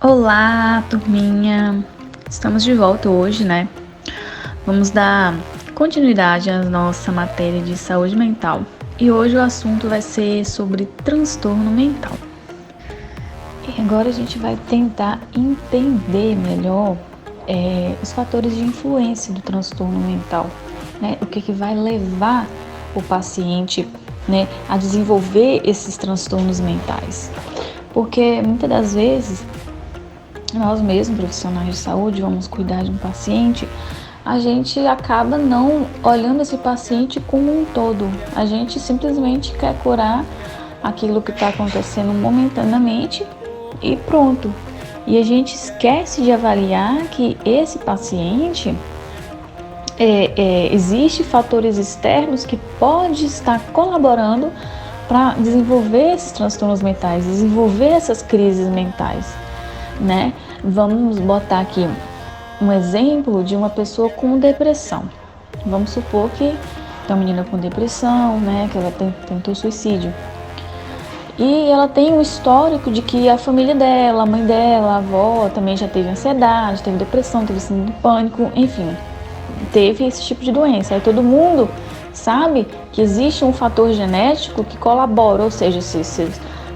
Olá, turminha! Estamos de volta hoje, né? Vamos dar continuidade à nossa matéria de saúde mental. E hoje o assunto vai ser sobre transtorno mental. E agora a gente vai tentar entender melhor os fatores de influência do transtorno mental, né? O que vai levar o paciente, né, a desenvolver esses transtornos mentais. Porque muitas das vezes nós mesmos, profissionais de saúde, vamos cuidar de um paciente, a gente acaba não olhando esse paciente como um todo. A gente simplesmente quer curar aquilo que está acontecendo momentaneamente e pronto. E a gente esquece de avaliar que esse paciente existe fatores externos que pode estar colaborando para desenvolver esses transtornos mentais, desenvolver essas crises mentais, né? Vamos botar aqui um exemplo de uma pessoa com depressão. Vamos supor que tem uma menina com depressão, né? Que ela tentou suicídio. E ela tem um histórico de que a família dela, a mãe dela, a avó também já teve ansiedade, teve depressão, teve síndrome do pânico, enfim, teve esse tipo de doença. Aí todo mundo sabe que existe um fator genético que colabora, ou seja, se seus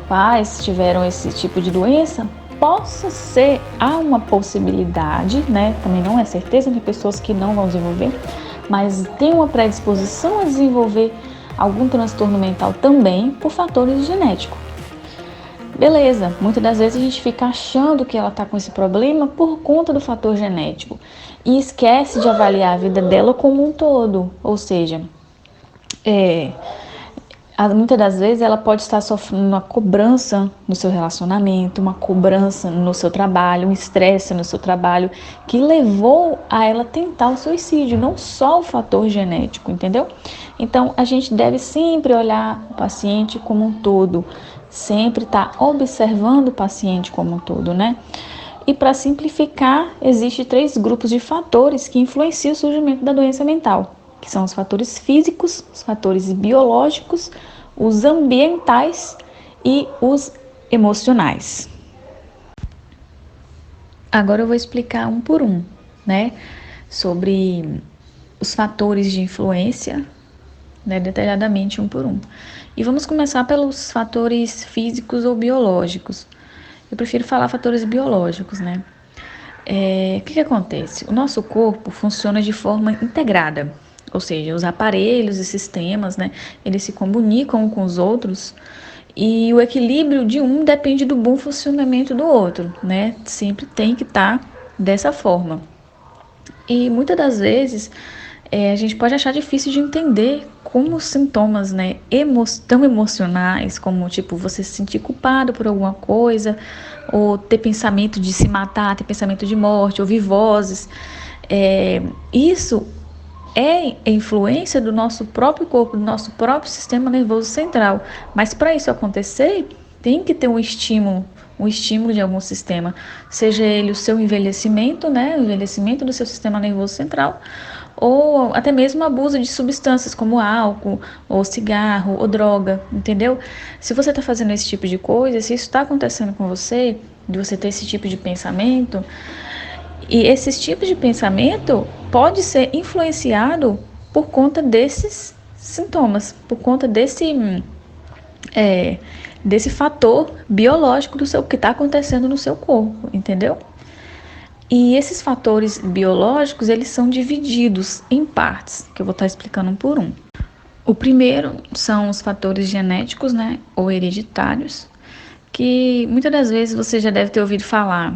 pais tiveram esse tipo de doença, possa ser, há uma possibilidade, né? Também não é certeza, tem pessoas que não vão desenvolver, mas tem uma predisposição a desenvolver algum transtorno mental também por fatores genéticos. Beleza, muitas das vezes a gente fica achando que ela está com esse problema por conta do fator genético e esquece de avaliar a vida dela como um todo, ou seja, muitas das vezes ela pode estar sofrendo uma cobrança no seu relacionamento, uma cobrança no seu trabalho, um estresse no seu trabalho que levou a ela tentar o suicídio, não só o fator genético, entendeu? Então a gente deve sempre olhar o paciente como um todo, sempre estar observando o paciente como um todo, né? E para simplificar, existem 3 grupos de fatores que influenciam o surgimento da doença mental, que são os fatores físicos, os fatores biológicos, os ambientais e os emocionais. Agora eu vou explicar um por um, né, sobre os fatores de influência, né, detalhadamente um por um. E vamos começar pelos fatores físicos ou biológicos. Eu prefiro falar fatores biológicos, né? O que acontece? O nosso corpo funciona de forma integrada, ou seja, os aparelhos e sistemas, né, eles se comunicam com os outros e o equilíbrio de um depende do bom funcionamento do outro, né? Sempre tem que estar dessa forma. E muitas das vezes a gente pode achar difícil de entender como os sintomas, né, tão emocionais, como tipo você se sentir culpado por alguma coisa, ou ter pensamento de se matar, ter pensamento de morte, ouvir vozes. Isso é influência do nosso próprio corpo, do nosso próprio sistema nervoso central. Mas para isso acontecer, tem que ter um estímulo de algum sistema, seja ele o seu envelhecimento, né, o envelhecimento do seu sistema nervoso central, ou até mesmo abuso de substâncias como álcool, ou cigarro, ou droga, entendeu? Se você está fazendo esse tipo de coisa, se isso está acontecendo com você, de você ter esse tipo de pensamento, e esses tipos de pensamento pode ser influenciado por conta desses sintomas, por conta desse fator biológico do seu que está acontecendo no seu corpo, entendeu? E esses fatores biológicos, eles são divididos em partes, que eu vou estar explicando um por um. O primeiro são os fatores genéticos, né, ou hereditários, que muitas das vezes você já deve ter ouvido falar.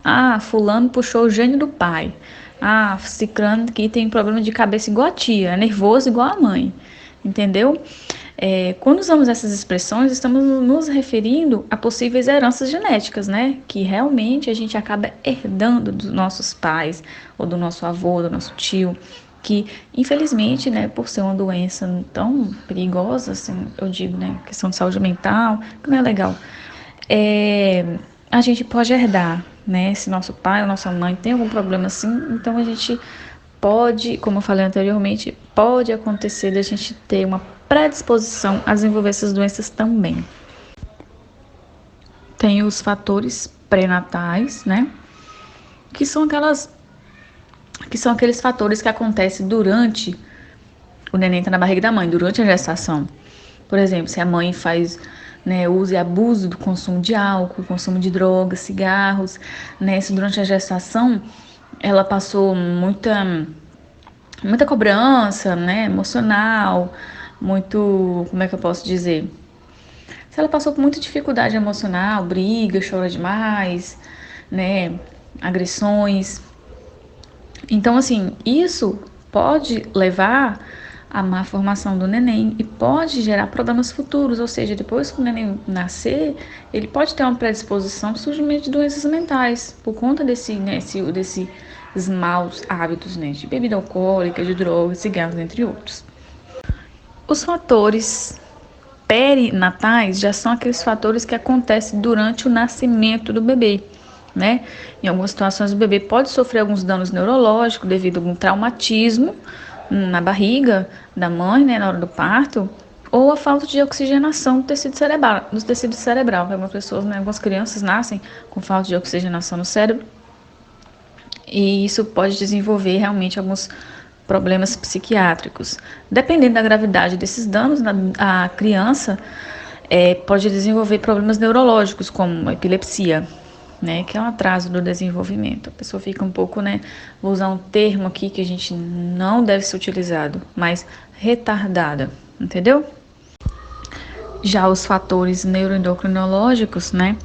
Ah, fulano puxou o gene do pai. Ah, ciclano que tem problema de cabeça igual a tia, é nervoso igual a mãe, entendeu? Quando usamos essas expressões, estamos nos referindo a possíveis heranças genéticas, né? Que realmente a gente acaba herdando dos nossos pais, ou do nosso avô, do nosso tio, que infelizmente, né, por ser uma doença tão perigosa, assim, eu digo, né, questão de saúde mental, que não é legal, a gente pode herdar, né? Se nosso pai ou nossa mãe tem algum problema assim, então a gente pode, como eu falei anteriormente, pode acontecer da gente ter uma predisposição a desenvolver essas doenças também. Tem os fatores pré-natais, né? Que são aqueles fatores que acontecem durante o neném tá na barriga da mãe, durante a gestação. Por exemplo, se a mãe faz, né, uso e abuso do consumo de álcool, consumo de drogas, cigarros, né? Se durante a gestação ela passou muita cobrança, né, emocional, muito, como é que eu posso dizer? Se ela passou por muita dificuldade emocional, briga, chora demais, né, agressões. Então, assim, isso pode levar à má formação do neném e pode gerar problemas futuros, ou seja, depois que o neném nascer, ele pode ter uma predisposição para o surgimento de doenças mentais, por conta desses maus hábitos, né, de bebida alcoólica, de drogas, cigarros, entre outros. Os fatores perinatais já são aqueles fatores que acontecem durante o nascimento do bebê, né? Em algumas situações, o bebê pode sofrer alguns danos neurológicos devido a algum traumatismo na barriga da mãe, né, na hora do parto, ou a falta de oxigenação do tecido cerebral. Algumas pessoas, né, algumas crianças nascem com falta de oxigenação no cérebro e isso pode desenvolver realmente alguns problemas psiquiátricos. Dependendo da gravidade desses danos, a criança pode desenvolver problemas neurológicos, como epilepsia, né, que é um atraso do desenvolvimento. A pessoa fica um pouco, né, vou usar um termo aqui que a gente não deve ser utilizado, mas retardada, entendeu? Já os fatores neuroendocrinológicos, né,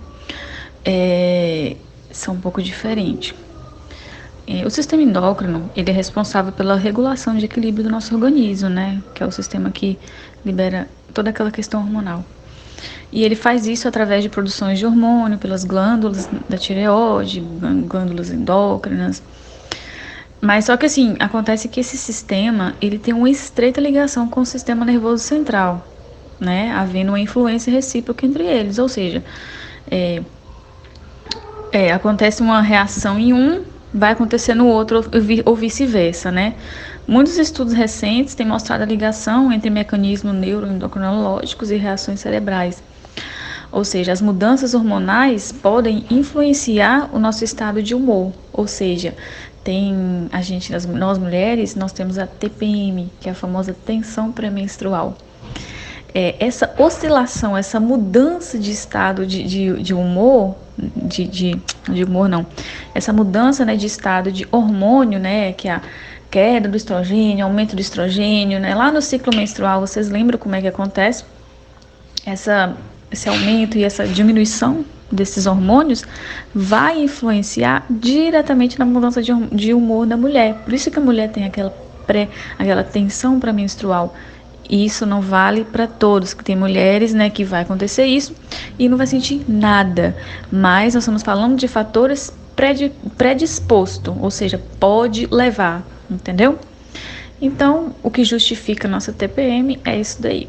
são um pouco diferentes. O sistema endócrino, ele é responsável pela regulação de equilíbrio do nosso organismo, né? Que é o sistema que libera toda aquela questão hormonal. E ele faz isso através de produções de hormônio pelas glândulas da tireoide, glândulas endócrinas. Mas só que assim, acontece que esse sistema, ele tem uma estreita ligação com o sistema nervoso central, né? Havendo uma influência recíproca entre eles, ou seja, acontece uma reação em um, vai acontecer no outro ou vice-versa, né? Muitos estudos recentes têm mostrado a ligação entre mecanismos neuroendocrinológicos e reações cerebrais. Ou seja, as mudanças hormonais podem influenciar o nosso estado de humor. Ou seja, nós mulheres, nós temos a TPM, que é a famosa tensão pré-menstrual. Essa oscilação, essa mudança de estado de humor, de humor não, essa mudança, né, de estado de hormônio, né, que é a queda do estrogênio, aumento do estrogênio, né, lá no ciclo menstrual, vocês lembram como é que acontece? Esse aumento e essa diminuição desses hormônios vai influenciar diretamente na mudança de humor da mulher. Por isso que a mulher tem aquela tensão pré-menstrual. Isso não vale para todos, que tem mulheres, né, que vai acontecer isso e não vai sentir nada. Mas nós estamos falando de fatores predisposto, ou seja, pode levar, entendeu? Então, o que justifica a nossa TPM é isso daí.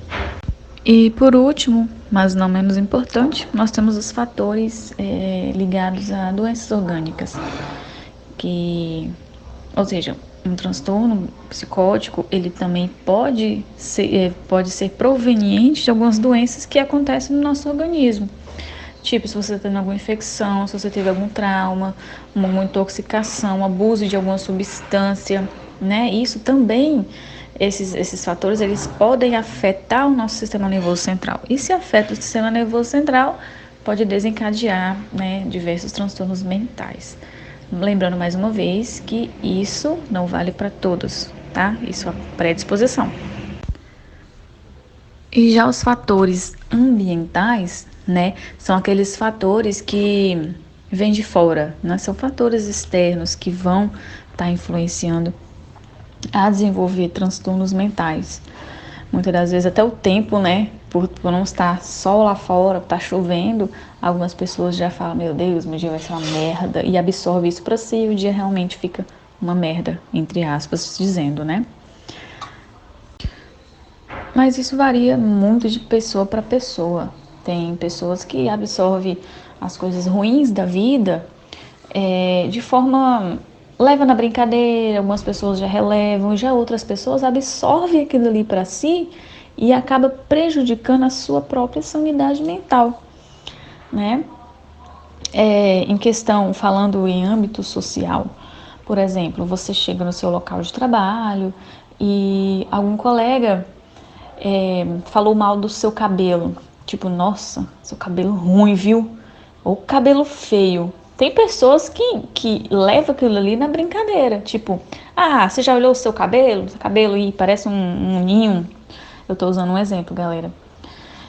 E por último, mas não menos importante, nós temos os fatores ligados a doenças orgânicas, ou seja, um transtorno psicótico, ele também pode ser proveniente de algumas doenças que acontecem no nosso organismo. Tipo, se você está tendo alguma infecção, se você teve algum trauma, uma intoxicação, um abuso de alguma substância, né? Isso também, esses fatores, eles podem afetar o nosso sistema nervoso central. E se afeta o sistema nervoso central, pode desencadear, né, diversos transtornos mentais. Lembrando mais uma vez que isso não vale para todos, tá? Isso é predisposição. E já os fatores ambientais, né, são aqueles fatores que vêm de fora, né? São fatores externos que vão estar influenciando a desenvolver transtornos mentais. Muitas das vezes até o tempo, né, por não estar sol lá fora, tá chovendo, algumas pessoas já falam, meu Deus, meu dia vai ser uma merda, e absorve isso para si e o dia realmente fica uma merda, entre aspas, dizendo, né? Mas isso varia muito de pessoa para pessoa. Tem pessoas que absorvem as coisas ruins da vida de forma leva na brincadeira, algumas pessoas já relevam, já outras pessoas absorvem aquilo ali para si e acaba prejudicando a sua própria sanidade mental, né? Em questão, falando em âmbito social, por exemplo, você chega no seu local de trabalho e algum colega falou mal do seu cabelo. Tipo, nossa, seu cabelo ruim, viu? Ou cabelo feio. Tem pessoas que levam aquilo ali na brincadeira. Tipo, ah, você já olhou o seu cabelo? Seu cabelo aí parece um ninho. Eu tô usando um exemplo, galera.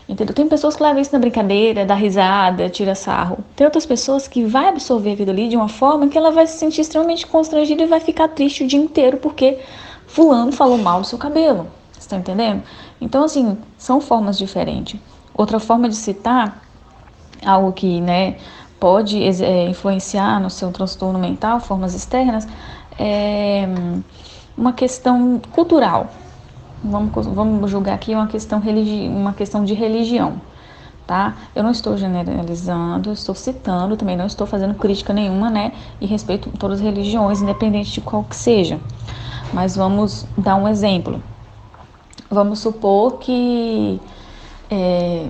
Entendeu? Tem pessoas que levam isso na brincadeira, dá risada, tira sarro. Tem outras pessoas que vai absorver aquilo ali de uma forma que ela vai se sentir extremamente constrangida e vai ficar triste o dia inteiro porque fulano falou mal do seu cabelo. Você tá entendendo? Então, assim, são formas diferentes. Outra forma de citar algo que, né, pode influenciar no seu transtorno mental, formas externas, é uma questão cultural. Vamos julgar aqui uma questão de religião, tá? Eu não estou generalizando, estou citando, também não estou fazendo crítica nenhuma, né? E respeito todas as religiões, independente de qual que seja. Mas vamos dar um exemplo. Vamos supor que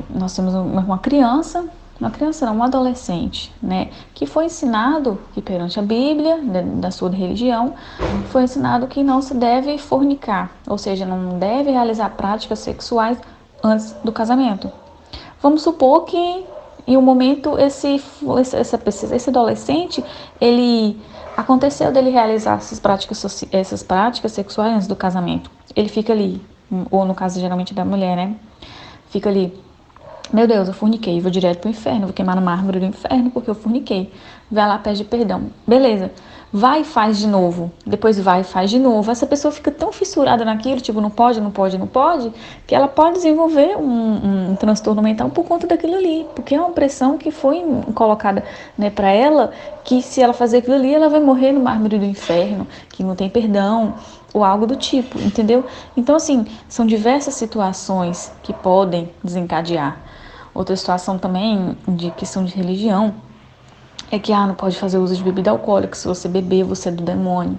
nós temos uma criança não, um adolescente, né, que foi ensinado que perante a Bíblia, da sua religião, foi ensinado que não se deve fornicar, ou seja, não deve realizar práticas sexuais antes do casamento. Vamos supor que em um momento esse adolescente, ele aconteceu dele realizar essas práticas sexuais antes do casamento. Ele fica ali, ou no caso geralmente da mulher, né? Fica ali, meu Deus, eu forniquei, vou direto pro inferno, vou queimar no mármore do inferno porque eu forniquei. Vai lá, pede perdão. Beleza. Vai e faz de novo. Depois vai e faz de novo. Essa pessoa fica tão fissurada naquilo, tipo, não pode, não pode, não pode, que ela pode desenvolver um transtorno mental por conta daquilo ali. Porque é uma pressão que foi colocada, né, pra ela, que se ela fazer aquilo ali, ela vai morrer no mármore do inferno, que não tem perdão, ou algo do tipo, entendeu? Então, assim, são diversas situações que podem desencadear. Outra situação também de questão de religião é que não pode fazer uso de bebida alcoólica. Se você beber, você é do demônio.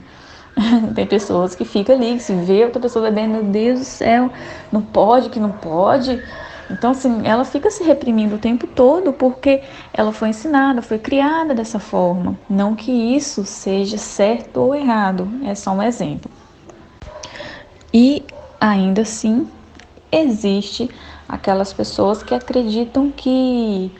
Tem pessoas que ficam ali, que se vê outra pessoa bebendo, meu Deus do céu, não pode, que não pode. Então, assim, ela fica se reprimindo o tempo todo porque ela foi ensinada, foi criada dessa forma. Não que isso seja certo ou errado, é só um exemplo. E ainda assim, existe aquelas pessoas que acreditam que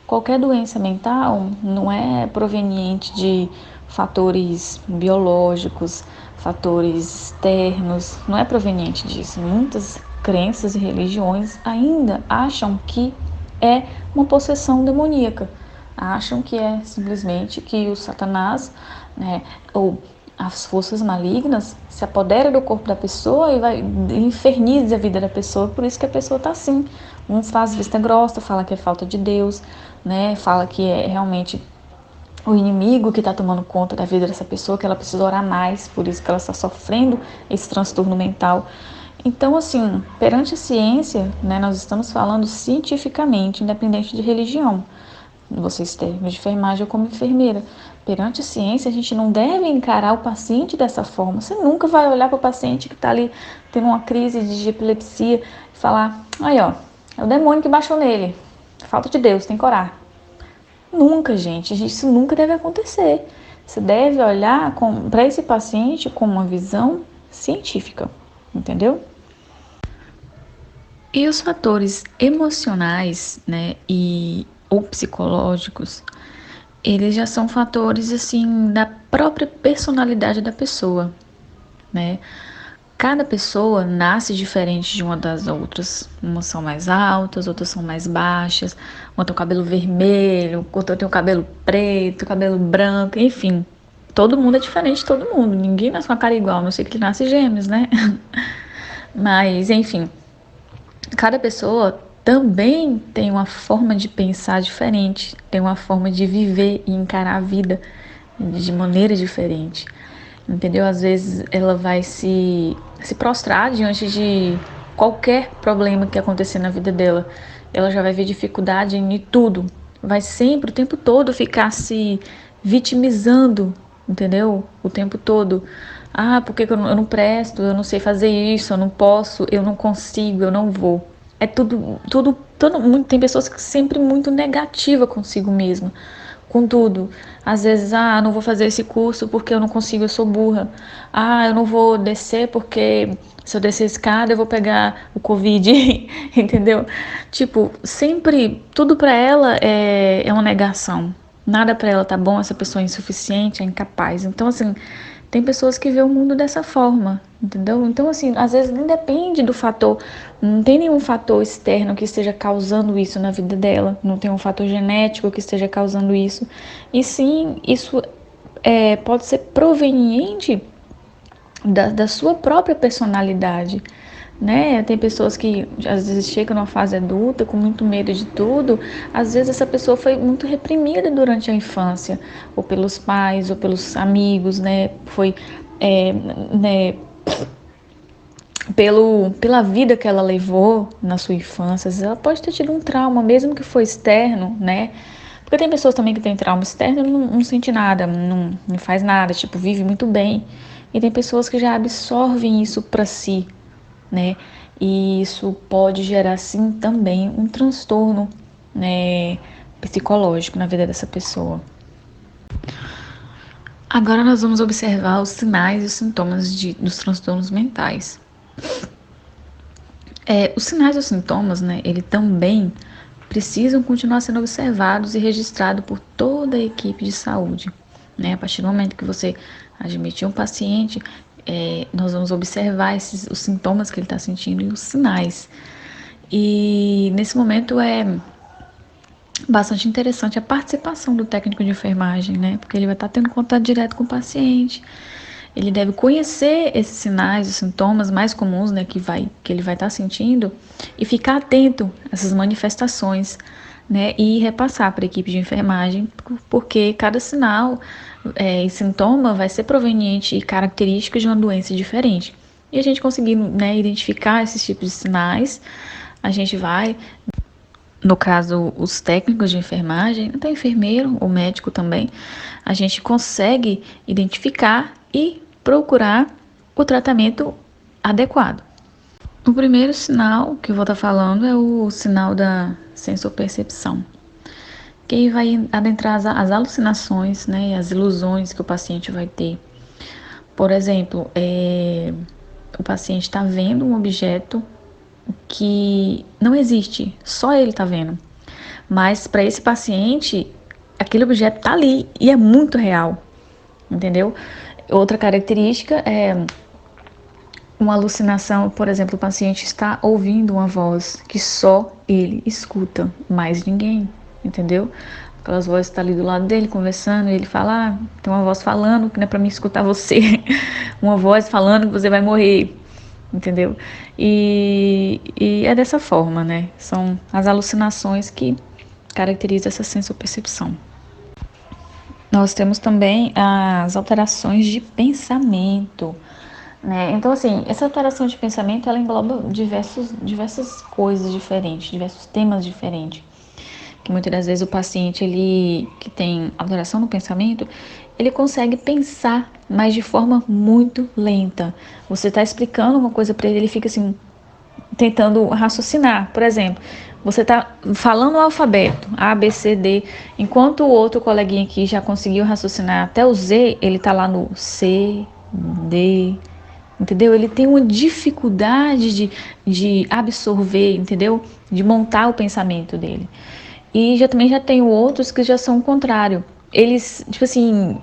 qualquer doença mental não é proveniente de fatores biológicos, fatores externos, não é proveniente disso. Muitas crenças e religiões ainda acham que é uma possessão demoníaca, acham que é simplesmente que o Satanás, né, ou as forças malignas se apoderam do corpo da pessoa e vai inferniza a vida da pessoa, por isso que a pessoa está assim. Uns faz vista grossa, fala que é falta de Deus, né? Fala que é realmente o inimigo que está tomando conta da vida dessa pessoa, que ela precisa orar mais, por isso que ela está sofrendo esse transtorno mental. Então, assim, perante a ciência, né, nós estamos falando cientificamente, independente de religião. Você serve de enfermagem ou como enfermeira. Perante a ciência, a gente não deve encarar o paciente dessa forma. Você nunca vai olhar para o paciente que está ali tendo uma crise de epilepsia e falar, aí ó, é o demônio que baixou nele. Falta de Deus, tem que orar. Nunca, gente. Isso nunca deve acontecer. Você deve olhar para esse paciente com uma visão científica, entendeu? E os fatores emocionais, né, ou psicológicos, eles já são fatores, assim, da própria personalidade da pessoa, né? Cada pessoa nasce diferente de uma das outras. Umas são mais altas, outras são mais baixas. Uma tem o cabelo vermelho, outra tem o cabelo preto, cabelo branco, enfim. Todo mundo é diferente de todo mundo. Ninguém nasce com a cara igual, a não sei que nasce gêmeos, né? Mas, enfim, cada pessoa também tem uma forma de pensar diferente, tem uma forma de viver e encarar a vida de maneira diferente, entendeu? Às vezes ela vai se prostrar diante de qualquer problema que acontecer na vida dela, ela já vai ver dificuldade em tudo, vai sempre, o tempo todo, ficar se vitimizando, entendeu? O tempo todo. Por que eu não presto, eu não sei fazer isso, eu não posso, eu não consigo, eu não vou. É tudo, todo, tem pessoas que sempre muito negativa consigo mesma, com tudo. Às vezes, não vou fazer esse curso porque eu não consigo, eu sou burra. Eu não vou descer porque se eu descer a escada eu vou pegar o Covid, entendeu? Tipo, sempre, tudo pra ela é uma negação. Nada pra ela tá bom, essa pessoa é insuficiente, é incapaz. Então, assim, tem pessoas que vê o mundo dessa forma, entendeu? Então, assim, às vezes nem depende do fator, não tem nenhum fator externo que esteja causando isso na vida dela, não tem um fator genético que esteja causando isso, e sim, isso pode ser proveniente da sua própria personalidade, né? Tem pessoas que às vezes chegam numa fase adulta com muito medo de tudo. Às vezes essa pessoa foi muito reprimida durante a infância, ou pelos pais, ou pelos amigos, né? Foi, né? Pela vida que ela levou na sua infância, às vezes ela pode ter tido um trauma, mesmo que foi externo, né? Porque tem pessoas também que têm trauma externo e não sente nada, não faz nada, tipo, vive muito bem. E tem pessoas que já absorvem isso para si, né? E isso pode gerar, sim, também um transtorno, né, psicológico na vida dessa pessoa. Agora nós vamos observar os sinais e os sintomas dos transtornos mentais. Os sinais e os sintomas, né, ele também precisam continuar sendo observados e registrados por toda a equipe de saúde, né? A partir do momento que você admitir um paciente, nós vamos observar os sintomas que ele está sentindo e os sinais. E nesse momento é bastante interessante a participação do técnico de enfermagem, né? Porque ele vai estar tendo contato direto com o paciente. Ele deve conhecer esses sinais, os sintomas mais comuns, né, que ele vai estar sentindo e ficar atento a essas manifestações, né, e repassar para a equipe de enfermagem, porque cada sinal e sintoma vai ser proveniente e característico de uma doença diferente. E a gente conseguindo, né, identificar esses tipos de sinais, a gente vai, no caso, os técnicos de enfermagem, até enfermeiro ou médico também, a gente consegue identificar e procurar o tratamento adequado. O primeiro sinal que eu vou estar falando é o sinal da sensopercepção, que vai adentrar as alucinações, né, as ilusões que o paciente vai ter. Por exemplo, o paciente está vendo um objeto que não existe, só ele está vendo. Mas para esse paciente, aquele objeto está ali e é muito real, entendeu? Outra característica é uma alucinação, por exemplo, o paciente está ouvindo uma voz que só ele escuta, mais ninguém, entendeu? Aquelas vozes estão ali do lado dele conversando e ele fala, tem uma voz falando que não é para mim escutar você, uma voz falando que você vai morrer, entendeu? E é dessa forma, né? São as alucinações que caracterizam essa sensopercepção. Nós temos também as alterações de pensamento, né? Então, assim, essa alteração de pensamento, ela engloba diversas coisas diferentes, diversos temas diferentes. Que muitas das vezes o paciente, ele que tem alteração no pensamento, ele consegue pensar, mas de forma muito lenta. Você está explicando uma coisa para ele, ele fica assim, tentando raciocinar. Por exemplo, você está falando o alfabeto, A, B, C, D, enquanto o outro coleguinha aqui já conseguiu raciocinar até o Z, ele está lá no C, D, entendeu? Ele tem uma dificuldade de absorver, entendeu? De montar o pensamento dele. E também já tenho outros que já são o contrário. Eles, tipo assim,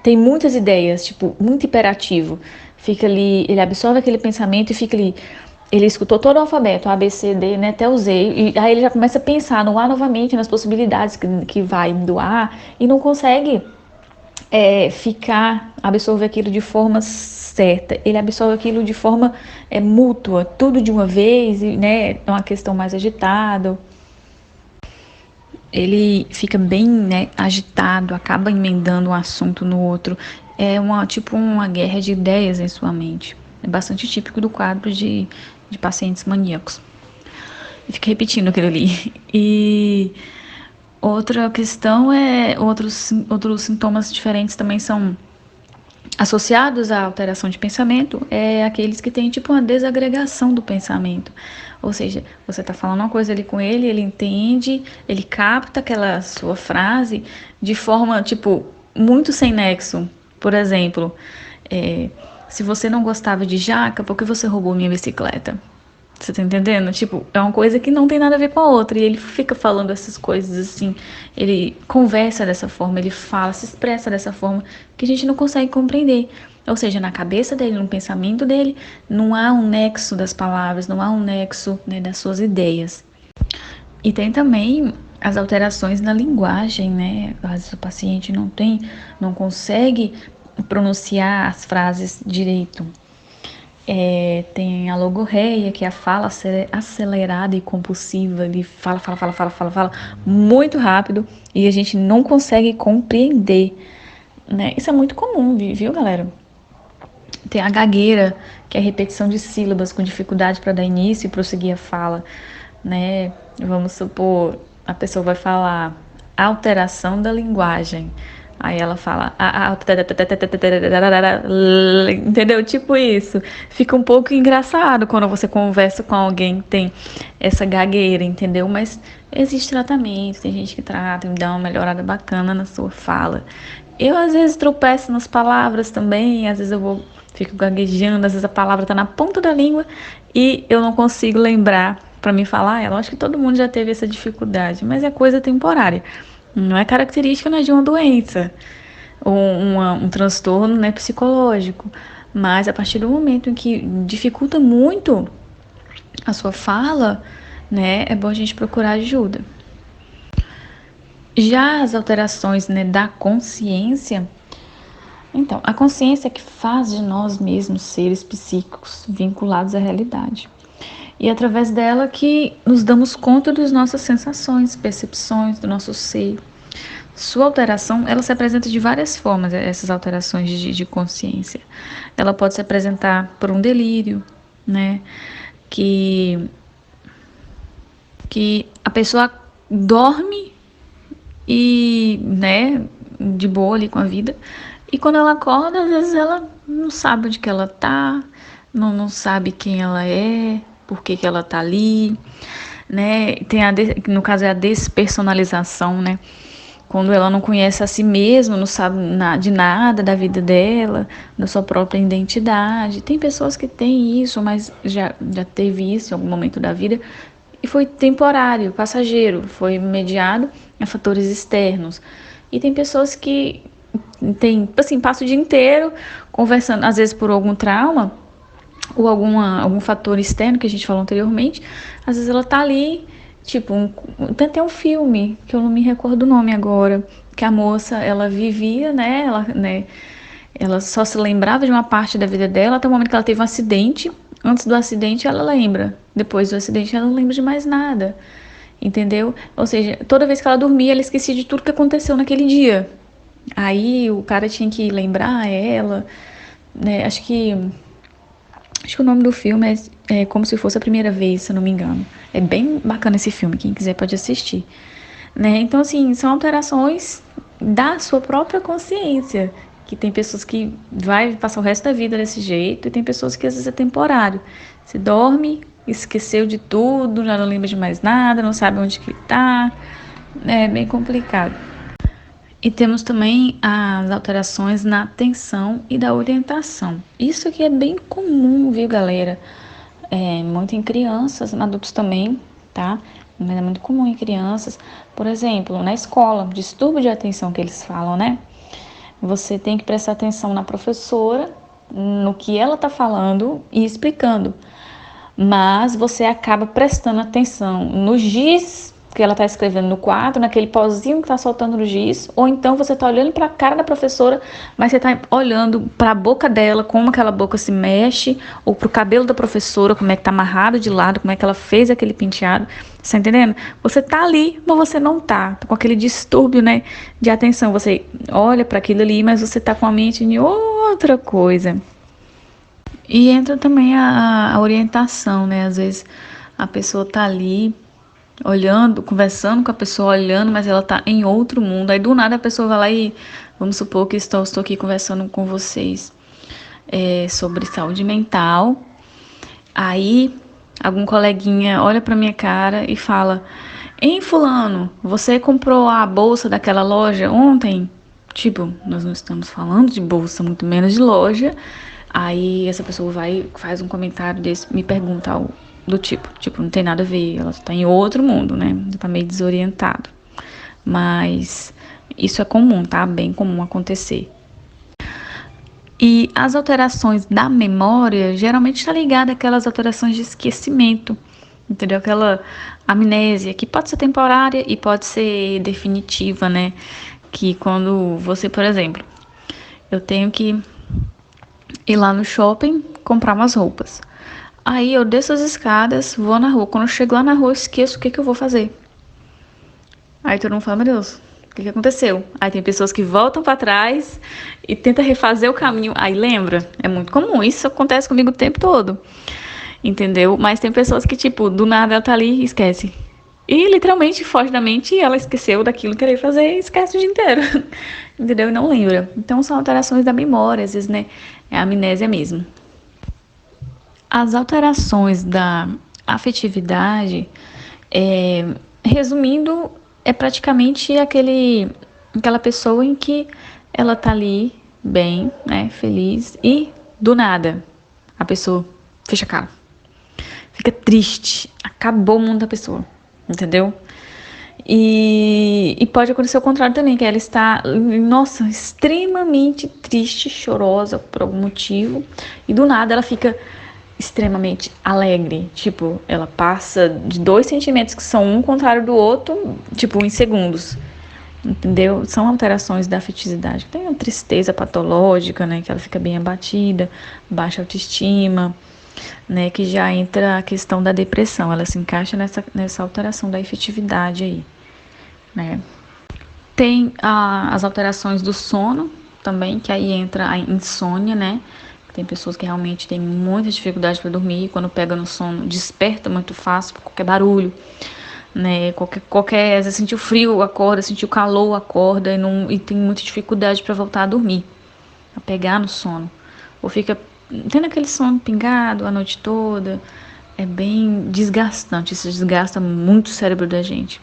tem muitas ideias, tipo, muito hiperativo. Fica ali, ele absorve aquele pensamento e fica ali. Ele escutou todo o alfabeto, A, B, C, D, né, até o Z, e aí ele já começa a pensar no A novamente, nas possibilidades que vai do A, e não consegue absorver aquilo de forma certa. Ele absorve aquilo de forma mútua, tudo de uma vez, né, é uma questão mais agitada. Ele fica bem, né, agitado, acaba emendando um assunto no outro. É tipo uma guerra de ideias em sua mente. É bastante típico do quadro de pacientes maníacos. E fica repetindo aquilo ali. E outra questão outros sintomas diferentes também são associados à alteração de pensamento é aqueles que têm tipo uma desagregação do pensamento. Ou seja, você está falando uma coisa ali com ele, ele entende, ele capta aquela sua frase de forma tipo muito sem nexo. Por exemplo, se você não gostava de jaca, por que você roubou minha bicicleta? Você tá entendendo? Tipo, é uma coisa que não tem nada a ver com a outra. E ele fica falando essas coisas assim. Ele conversa dessa forma, ele fala, se expressa dessa forma que a gente não consegue compreender. Ou seja, na cabeça dele, no pensamento dele, não há um nexo das palavras, não há um nexo, né, das suas ideias. E tem também as alterações na linguagem, né? Às vezes o paciente não consegue pronunciar as frases direito. Tem a logorreia, que é a fala acelerada e compulsiva. Ele fala muito rápido e a gente não consegue compreender, né? Isso é muito comum, viu, galera? Tem a gagueira, que é a repetição de sílabas com dificuldade para dar início e prosseguir a fala, né? Vamos supor, a pessoa vai falar alteração da linguagem. Aí ela fala, entendeu? Tipo isso. Fica um pouco engraçado quando você conversa com alguém que tem essa gagueira, entendeu? Mas existe tratamento, tem gente que trata e dá uma melhorada bacana na sua fala. Eu às vezes tropeço nas palavras também, às vezes fico gaguejando, às vezes a palavra tá na ponta da língua e eu não consigo lembrar para me falar ela. Eu acho que todo mundo já teve essa dificuldade, mas é coisa temporária. Não é característica, né, de uma doença ou um transtorno, né, psicológico. Mas a partir do momento em que dificulta muito a sua fala, né, é bom a gente procurar ajuda. Já as alterações, né, da consciência, então, a consciência é que faz de nós mesmos seres psíquicos vinculados à realidade. E é através dela que nos damos conta das nossas sensações, percepções, do nosso ser. Sua alteração, ela se apresenta de várias formas, essas alterações de consciência. Ela pode se apresentar por um delírio, né? Que a pessoa dorme e, né, de boa ali com a vida. E quando ela acorda, às vezes ela não sabe onde que ela tá, não sabe quem ela é, por que que ela tá ali, né? No caso é a despersonalização, né? Quando ela não conhece a si mesma, não sabe de nada da vida dela, da sua própria identidade. Tem pessoas que têm isso, mas já teve isso em algum momento da vida e foi temporário, passageiro, foi mediado a fatores externos. E tem pessoas que tem, assim, passa o dia inteiro conversando, às vezes por algum trauma ou algum fator externo que a gente falou anteriormente, às vezes ela tá ali, tipo, tem até um filme, que eu não me recordo o nome agora, que a moça, ela vivia, ela só se lembrava de uma parte da vida dela até o momento que ela teve um acidente. Antes do acidente ela lembra, depois do acidente ela não lembra de mais nada, entendeu? Ou seja, toda vez que ela dormia, ela esquecia de tudo que aconteceu naquele dia. Aí o cara tinha que lembrar ela, né? Acho que o nome do filme é Como Se Fosse a Primeira Vez, se eu não me engano. É bem bacana esse filme, quem quiser pode assistir. Né? Então, assim, são alterações da sua própria consciência. Que tem pessoas que vai passar o resto da vida desse jeito e tem pessoas que às vezes é temporário. Você dorme, esqueceu de tudo, já não lembra de mais nada, não sabe onde que tá. É bem complicado. E temos também as alterações na atenção e da orientação. Isso aqui é bem comum, viu, galera? Muito em crianças, em adultos também, tá? Mas é muito comum em crianças. Por exemplo, na escola, distúrbio de atenção que eles falam, né? Você tem que prestar atenção na professora, no que ela tá falando e explicando. Mas você acaba prestando atenção no giz que ela está escrevendo no quadro, naquele pozinho que está soltando no giz, ou então você está olhando para a cara da professora, mas você está olhando para a boca dela, como aquela boca se mexe, ou para o cabelo da professora, como é que está amarrado de lado, como é que ela fez aquele penteado, tá entendendo? Você está ali, mas você não tá com aquele distúrbio, né, de atenção. Você olha para aquilo ali, mas você está com a mente em outra coisa. E entra também a orientação, né? Às vezes a pessoa tá ali olhando, conversando com a pessoa, olhando, mas ela tá em outro mundo. Aí do nada a pessoa vai lá e, vamos supor que estou aqui conversando com vocês sobre saúde mental. Aí algum coleguinha olha pra minha cara e fala: Hein, fulano, você comprou a bolsa daquela loja ontem? Tipo, nós não estamos falando de bolsa, muito menos de loja. Aí essa pessoa vai, faz um comentário desse, me pergunta algo do tipo, não tem nada a ver, ela tá em outro mundo, né? Tá meio desorientado. Mas isso é comum, tá? Bem comum acontecer. E as alterações da memória geralmente está ligada àquelas alterações de esquecimento, entendeu? Aquela amnésia que pode ser temporária e pode ser definitiva, né? Que quando você, por exemplo, eu tenho que ir lá no shopping comprar umas roupas. Aí eu desço as escadas, vou na rua. Quando eu chego lá na rua, eu esqueço o que eu vou fazer. Aí todo mundo fala, meu Deus, o que aconteceu? Aí tem pessoas que voltam pra trás e tentam refazer o caminho. Aí lembra? É muito comum, isso acontece comigo o tempo todo. Entendeu? Mas tem pessoas que, tipo, do nada ela tá ali e esquece. E literalmente foge da mente e ela esqueceu daquilo que ela ia fazer e esquece o dia inteiro. Entendeu? E não lembra. Então são alterações da memória, às vezes, né? É amnésia mesmo. As alterações da afetividade, resumindo, é praticamente aquela pessoa em que ela tá ali bem, né, feliz e do nada a pessoa fecha a cara, fica triste, acabou o mundo da pessoa, entendeu? E pode acontecer o contrário também, que ela está, nossa, extremamente triste, chorosa por algum motivo, e do nada ela fica extremamente alegre. Tipo, ela passa de dois sentimentos que são um contrário do outro, tipo, em segundos. Entendeu? São alterações da afetividade. Tem a tristeza patológica, né? Que ela fica bem abatida, baixa autoestima, né? Que já entra a questão da depressão. Ela se encaixa nessa alteração da afetividade aí, né? Tem as alterações do sono também, que aí entra a insônia, né? Tem pessoas que realmente têm muita dificuldade para dormir, quando pega no sono, desperta muito fácil por qualquer barulho, né? Qualquer, às vezes sentiu frio, acorda, sentiu calor, acorda e tem muita dificuldade para voltar a dormir, a pegar no sono. Ou fica tendo aquele sono pingado a noite toda. É bem desgastante, isso desgasta muito o cérebro da gente.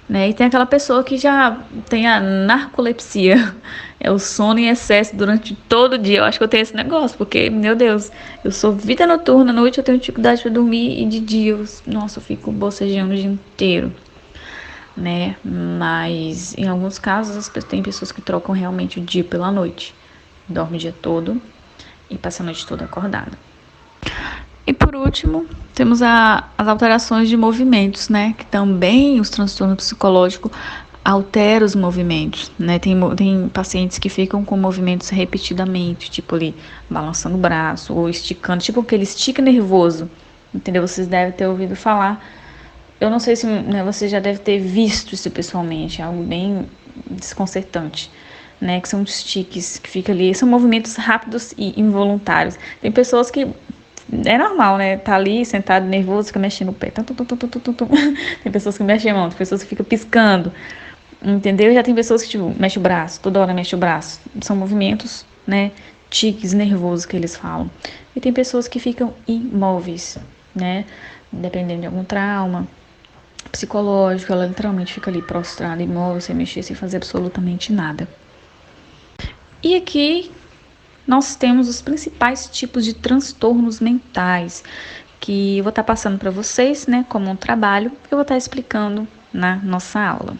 Né? E tem aquela pessoa que já tem a narcolepsia, é o sono em excesso durante todo o dia. Eu acho que eu tenho esse negócio, porque, meu Deus, eu sou vida noturna, à noite eu tenho dificuldade para dormir e de dia nossa, eu fico bocejando o dia inteiro, né? Mas em alguns casos tem pessoas que trocam realmente o dia pela noite, dorme o dia todo e passa a noite toda acordada. E por último, temos as alterações de movimentos, né? Que também os transtornos psicológicos alteram os movimentos, né? Tem pacientes que ficam com movimentos repetidamente, tipo ali, balançando o braço ou esticando, tipo aquele estica nervoso, entendeu? Vocês devem ter ouvido falar. Eu não sei se, né, você já deve ter visto isso pessoalmente, é algo bem desconcertante, né? Que são os tiques que ficam ali, são movimentos rápidos e involuntários. Tem pessoas que é normal, né? Tá ali sentado nervoso, fica mexendo o pé. Tum, tum, tum, tum, tum, tum. Tem pessoas que mexem a mão, tem pessoas que ficam piscando, entendeu? Já tem pessoas que, tipo, mexem o braço, toda hora mexe o braço. São movimentos, né? Tiques nervosos que eles falam. E tem pessoas que ficam imóveis, né? Dependendo de algum trauma psicológico, ela literalmente fica ali prostrada, imóvel, sem mexer, sem fazer absolutamente nada. E aqui nós temos os principais tipos de transtornos mentais que eu vou estar passando para vocês, né, como um trabalho que eu vou estar explicando na nossa aula.